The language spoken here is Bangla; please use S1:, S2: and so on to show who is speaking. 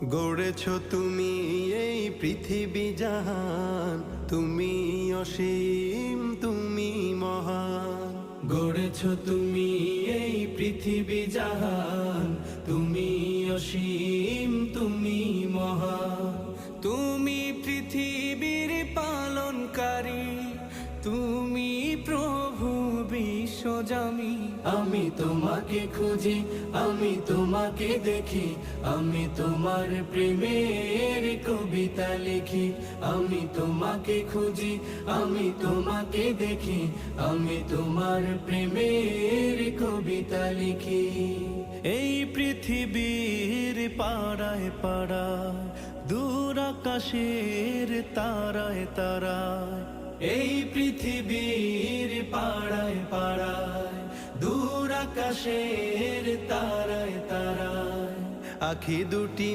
S1: গড়েছ তুমি এই পৃথিবী জাহান, তুমি অসীম তুমি মহান।
S2: গড়েছ তুমি এই পৃথিবী জাহান, তুমি অসীম তুমি মহান। তুমি পৃথিবীর পালনকারী, তুমি প্রভু বিশ্বজামি। আমি তোমাকে খুঁজি, আমি তোমাকে দেখি, আমি তোমার প্রেমের কবিতা লিখি। আমি তোমাকে খুঁজি, আমি তোমাকে দেখি, আমি তোমার প্রেমের কবিতা লিখি। এই পৃথিবীর পাড়ায় পাড়ায়, দূর আকাশের তারায় তারায়। এই পৃথিবীর পাড়ায় পাড়ায়, দূর আকাশের তারায় তারায়।
S1: আখি দুটি